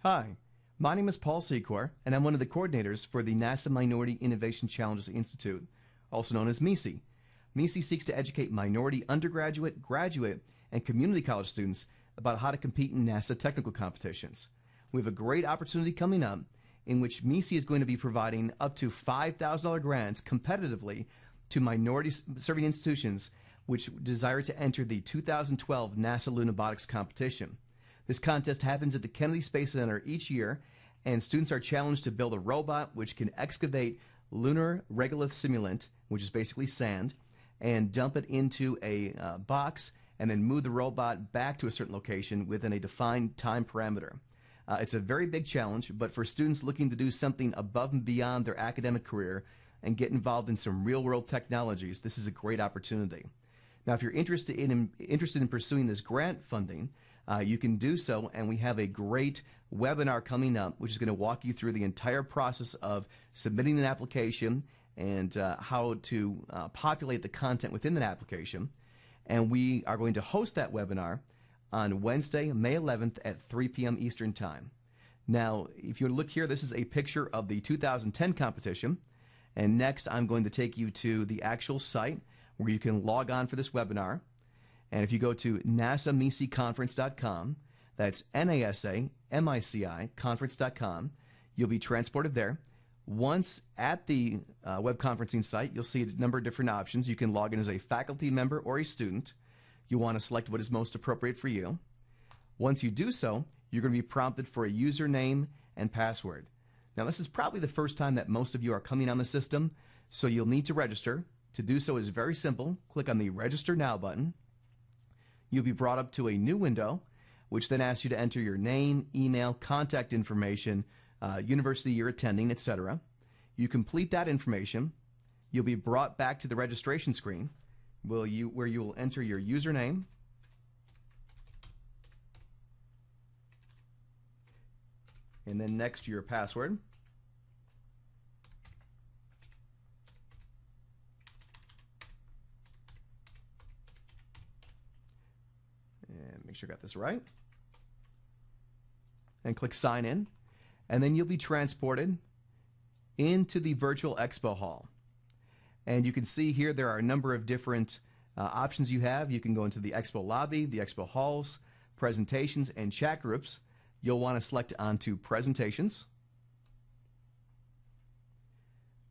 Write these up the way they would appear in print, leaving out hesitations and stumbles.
Hi, my name is Paul Secor, and I'm one of the coordinators for the NASA Minority Innovation Challenges Institute, also known as MICI. MICI seeks to educate minority undergraduate, graduate, and community college students about how to compete in NASA technical competitions. We have a great opportunity coming up in which MICI is going to be providing up to $5,000 grants competitively to minority-serving institutions which desire to enter the 2012 NASA Lunabotics competition. This contest happens at the Kennedy Space Center each year, and students are challenged to build a robot which can excavate lunar regolith simulant, which is basically sand, and dump it into a box and then move the robot back to a certain location within a defined time parameter. It's a very big challenge, but for students looking to do something above and beyond their academic career and get involved in some real-world technologies, this is a great opportunity. Now, if you're interested in pursuing this grant funding, you can do so, and we have a great webinar coming up which is going to walk you through the entire process of submitting an application and how to populate the content within that application. And we are going to host that webinar on Wednesday, May 11th at 3 p.m. Eastern Time. Now, if you look here, this is a picture of the 2010 competition. And next, I'm going to take you to the actual site where you can log on for this webinar. And if you go to nasamiciconference.com, that's NASAMICI conference.com, you'll be transported there. Once at the web conferencing site, you'll see a number of different options. You can log in as a faculty member or a student. You want to select what is most appropriate for you. Once you do so, you're going to be prompted for a username and password. Now, this is probably the first time that most of you are coming on the system, so you'll need to register. To do so is very simple. Click on the Register Now button. You'll be brought up to a new window, which then asks you to enter your name, email, contact information, university you're attending, etc. You complete that information. You'll be brought back to the registration screen where you will enter your username, and then next your password. And make sure I got this right. And click Sign In. And then you'll be transported into the virtual expo hall. And you can see here there are a number of different options you have. You can go into the expo lobby, the expo halls, presentations, and chat groups. You'll want to select onto presentations.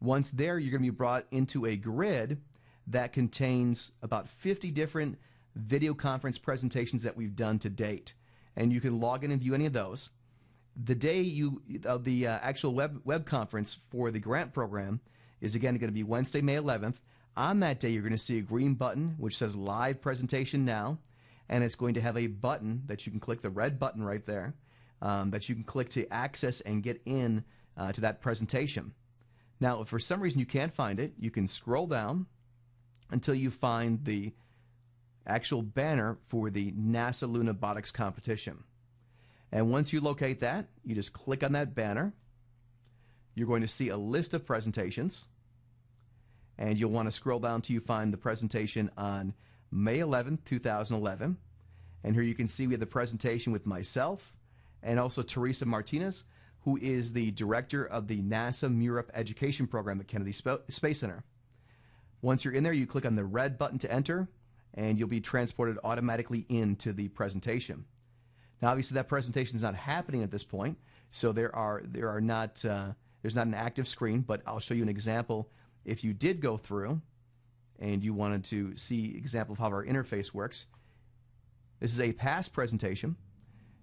Once there, you're going to be brought into a grid that contains about 50 different video conference presentations that we've done to date. And you can log in and view any of those. The day the actual web conference for the grant program is again going to be Wednesday, May 11th. On that day, you're going to see a green button which says Live Presentation Now, and it's going to have a button that you can click, the red button right there, that you can click to access and get in to that presentation. Now, if for some reason you can't find it, you can scroll down until you find the actual banner for the NASA Lunabotics competition. And once you locate that, you just click on that banner. You're going to see a list of presentations, and you'll want to scroll down till you find the presentation on May 11th, 2011. And here you can see we have the presentation with myself and also Teresa Martinez, who is the director of the NASA MURAP Education Program at Kennedy Space Center. Once you're in there, you click on the red button to enter, and you'll be transported automatically into the presentation. Now, obviously, that presentation is not happening at this point, so there's not an active screen, but I'll show you an example if you did go through and you wanted to see an example of how our interface works. This is a past presentation,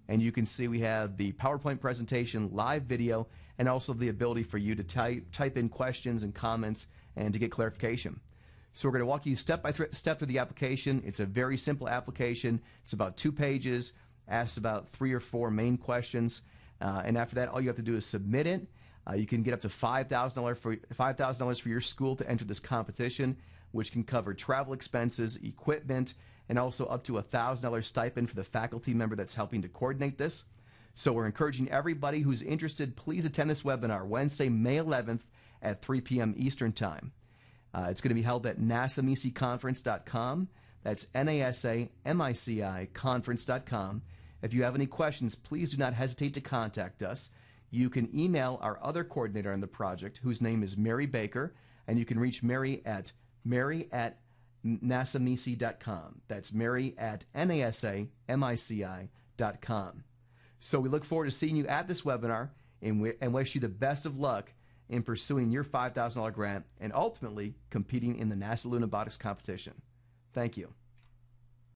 and you can see we have the PowerPoint presentation, live video, and also the ability for you to type in questions and comments and to get clarification. So we're going to walk you step by step through the application. It's a very simple application. It's about 2 pages, asks about 3 or 4 main questions, and after that, all you have to do is submit it. You can get up to $5,000 for your school to enter this competition, which can cover travel expenses, equipment, and also up to $1,000 stipend for the faculty member that's helping to coordinate this. So we're encouraging everybody who's interested, please attend this webinar Wednesday, May 11th at 3 p.m. Eastern Time. It's going to be held at nasamiciconference.com. That's NASAMICI conference.com. If you have any questions, please do not hesitate to contact us. You can email our other coordinator on the project, whose name is Mary Baker, and you can reach Mary at nasamisi.com. That's Mary at nasamici.com. So we look forward to seeing you at this webinar and wish you the best of luck in pursuing your $5,000 grant and ultimately competing in the NASA Lunabotics competition. Thank you.